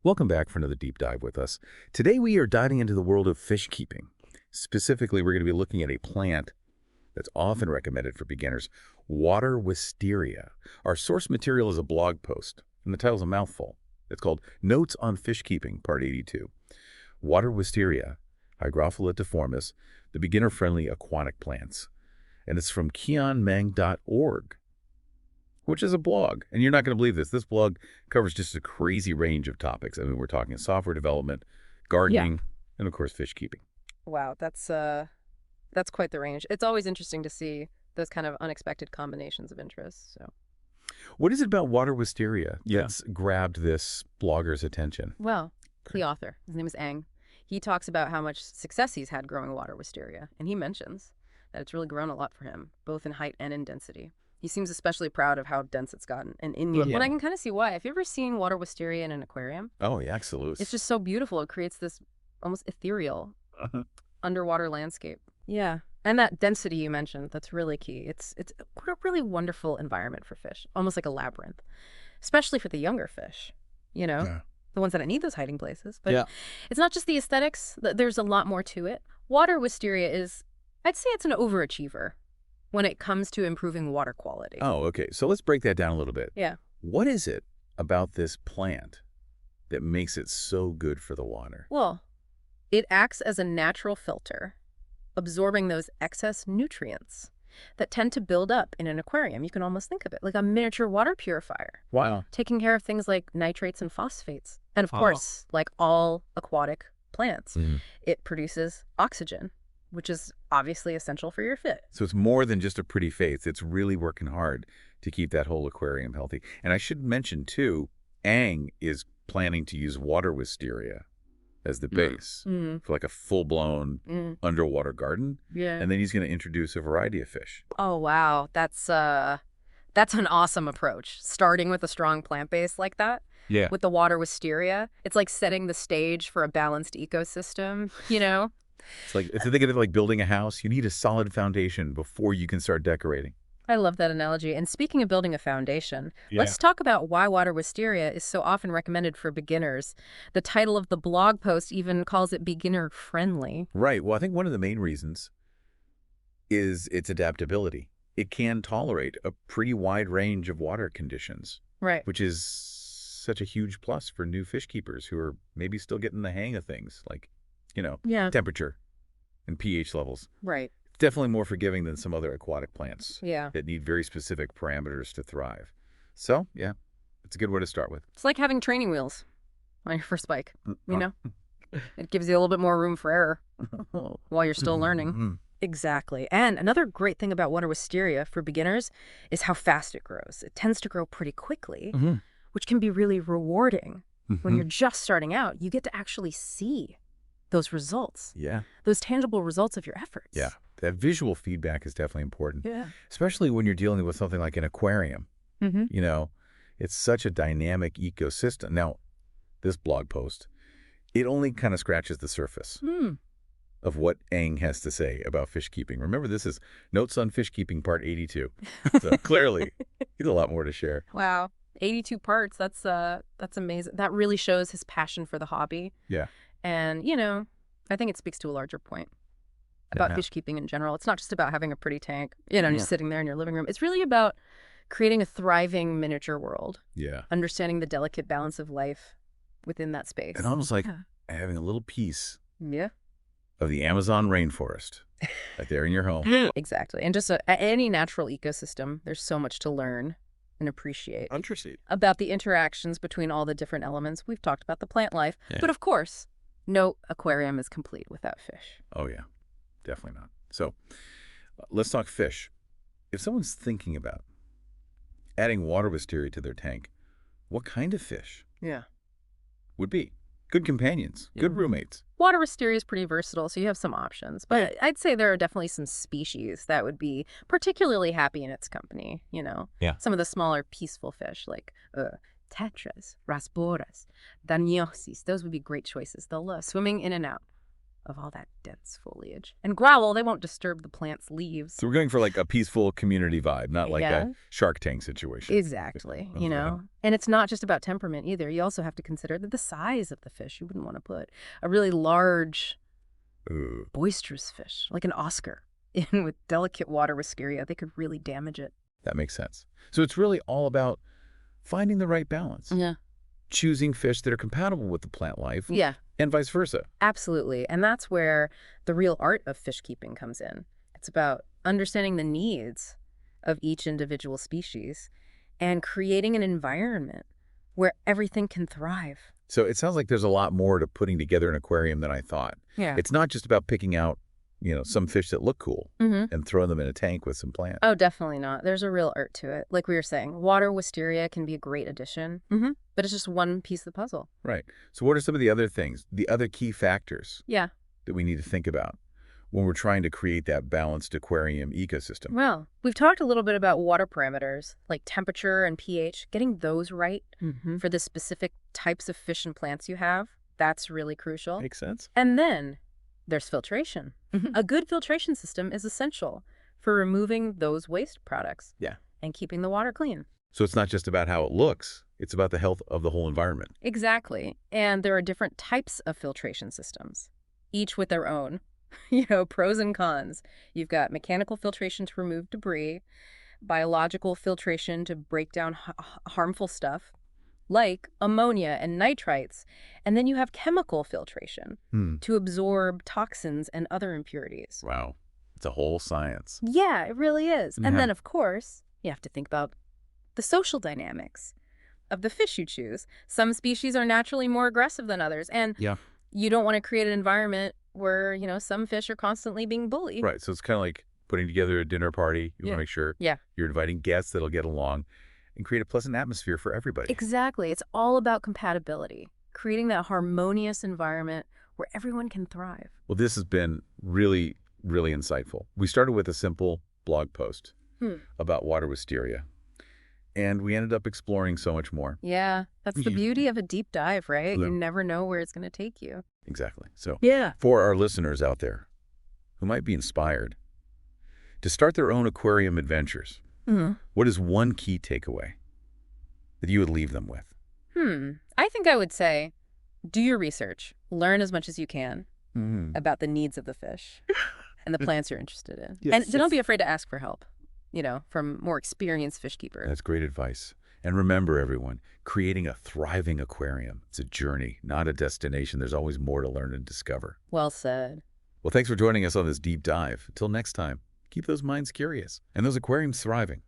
Welcome back for another deep dive with us. Today we are diving into the world of fish keeping. Specifically, we're going to be looking at a plant that's often recommended for beginners, Water Wisteria. Our source material is a blog post, and the title's a mouthful. It's called Notes on Fish Keeping, Part 82. Water Wisteria, Hygrophila Difformis, the beginner-friendly aquatic plants. And it's from kionmeng.org, which is a blog. And you're not going to believe this. This blog covers just a crazy range of topics. I mean, we're talking software development, gardening, and of course, fish keeping. Wow, that's quite the range. It's always interesting to see those kind of unexpected combinations of interests. So, What is it about Water Wisteria that's grabbed this blogger's attention? well, the author, his name is Ang. He talks about how much success he's had growing water wisteria, and he mentions that it's really grown a lot for him, both in height and in density. He seems especially proud of how dense it's gotten. And and I can kind of see why. Have you ever seen water wisteria in an aquarium? Oh, yeah, absolutely. It's just so beautiful. It creates this almost ethereal underwater landscape. Yeah. And that density you mentioned, that's really key. It's a really wonderful environment for fish, almost like a labyrinth, especially for the younger fish, the ones that don't need those hiding places. But it's not just the aesthetics. There's a lot more to it. Water wisteria is, I'd say it's an overachiever when it comes to improving water quality. Oh, okay. So let's break that down a little bit. Yeah. What is it about this plant that makes it so good for the water? Well, it acts as a natural filter, absorbing those excess nutrients that tend to build up in an aquarium. You can almost think of it like a miniature water purifier. Wow. Taking care of things like nitrates and phosphates. And of course, like all aquatic plants, it produces oxygen, which is obviously essential for your fish. So it's more than just a pretty face. It's really working hard to keep that whole aquarium healthy. And I should mention, too, Ang is planning to use Water Wisteria as the base for like a full-blown underwater garden. Yeah. And then he's going to introduce a variety of fish. Oh, wow. That's an awesome approach. Starting with a strong plant base like that. Yeah. With the water wisteria. It's like setting the stage for a balanced ecosystem, It's like, if you think of it like building a house, you need a solid foundation before you can start decorating. I love that analogy. And speaking of building a foundation, let's talk about why water wisteria is so often recommended for beginners. The title of the blog post even calls it beginner friendly. Right. Well, I think one of the main reasons is its adaptability. It can tolerate a pretty wide range of water conditions. Right. Which is such a huge plus for new fish keepers who are maybe still getting the hang of things like, temperature and pH levels. Right. Definitely more forgiving than some other aquatic plants that need very specific parameters to thrive. So, yeah, it's a good way to start with. It's like having training wheels on your first bike, It gives you a little bit more room for error while you're still learning. Exactly. And another great thing about water wisteria for beginners is how fast it grows. It tends to grow pretty quickly, which can be really rewarding. When you're just starting out, you get to actually see those results. Yeah. Those tangible results of your efforts. Yeah. That visual feedback is definitely important. Yeah. Especially when you're dealing with something like an aquarium. It's such a dynamic ecosystem. Now, this blog post, it only kind of scratches the surface of what Ang has to say about fish keeping. Remember, this is Notes on Fish Keeping, Part 82. So clearly, he's a lot more to share. Wow. 82 parts. That's amazing. That really shows his passion for the hobby. Yeah. And, I think it speaks to a larger point about fish keeping in general. It's not just about having a pretty tank, and you're sitting there in your living room. It's really about creating a thriving miniature world. Yeah. Understanding the delicate balance of life within that space. And almost like having a little piece Yeah. of the Amazon rainforest right there in your home. Exactly. And just any natural ecosystem, there's so much to learn and appreciate about the interactions between all the different elements. We've talked about the plant life, but of course, no aquarium is complete without fish. Oh, yeah. Definitely not. So let's talk fish. If someone's thinking about adding water wisteria to their tank, what kind of fish would be good companions, good roommates? Water wisteria is pretty versatile, so you have some options. But I'd say there are definitely some species that would be particularly happy in its company, Yeah. Some of the smaller, peaceful fish like tetras, rasboras, daniosis. Those would be great choices. They'll love swimming in and out of all that dense foliage. And growl, they won't disturb the plant's leaves. So we're going for like a peaceful community vibe, not like Yeah. a Shark Tank situation. Exactly, you know? And it's not just about temperament either. You also have to consider the size of the fish. You wouldn't want to put a really large, Ooh. boisterous fish, like an Oscar, in with delicate water wisteria. They could really damage it. That makes sense. So it's really all about finding the right balance. Yeah. Choosing fish that are compatible with the plant life. Yeah. And vice versa. Absolutely. And that's where the real art of fish keeping comes in. It's about understanding the needs of each individual species and creating an environment where everything can thrive. So it sounds like there's a lot more to putting together an aquarium than I thought. Yeah. It's not just about picking out, some fish that look cool Mm-hmm. and throwing them in a tank with some plants. Oh, definitely not. There's a real art to it. Like we were saying, water wisteria can be a great addition, but it's just one piece of the puzzle. Right. So what are some of the other things, the other key factors Yeah. that we need to think about when we're trying to create that balanced aquarium ecosystem? Well, we've talked a little bit about water parameters like temperature and pH. Getting those right for the specific types of fish and plants you have, that's really crucial. Makes sense. And then there's filtration. A good filtration system is essential for removing those waste products. Yeah. And keeping the water clean. So it's not just about how it looks, it's about the health of the whole environment. Exactly. And there are different types of filtration systems, each with their own, pros and cons. You've got mechanical filtration to remove debris, biological filtration to break down harmful stuff, like ammonia and nitrites. And then you have chemical filtration to absorb toxins and other impurities. Wow. It's a whole science. Yeah, it really is. Yeah. And then, of course, you have to think about the social dynamics of the fish you choose. Some species are naturally more aggressive than others. And you don't want to create an environment where, some fish are constantly being bullied. Right. So it's kind of like putting together a dinner party. You want to make sure you're inviting guests that'll get along and create a pleasant atmosphere for everybody. Exactly. It's all about compatibility, creating that harmonious environment where everyone can thrive. Well, this has been really, really insightful. We started with a simple blog post about water wisteria, and we ended up exploring so much more. Yeah, that's the beauty of a deep dive, right? You never know where it's going to take you. Exactly. So Yeah. for our listeners out there who might be inspired to start their own aquarium adventures, what is one key takeaway that you would leave them with? I think I would say, do your research. Learn as much as you can about the needs of the fish and the plants you're interested in. Yes, And don't be afraid to ask for help, from more experienced fish keepers. That's great advice. And remember, everyone, creating a thriving aquarium, it's a journey, not a destination. There's always more to learn and discover. Well said. Well, thanks for joining us on this deep dive. Until next time, keep those minds curious and those aquariums thriving.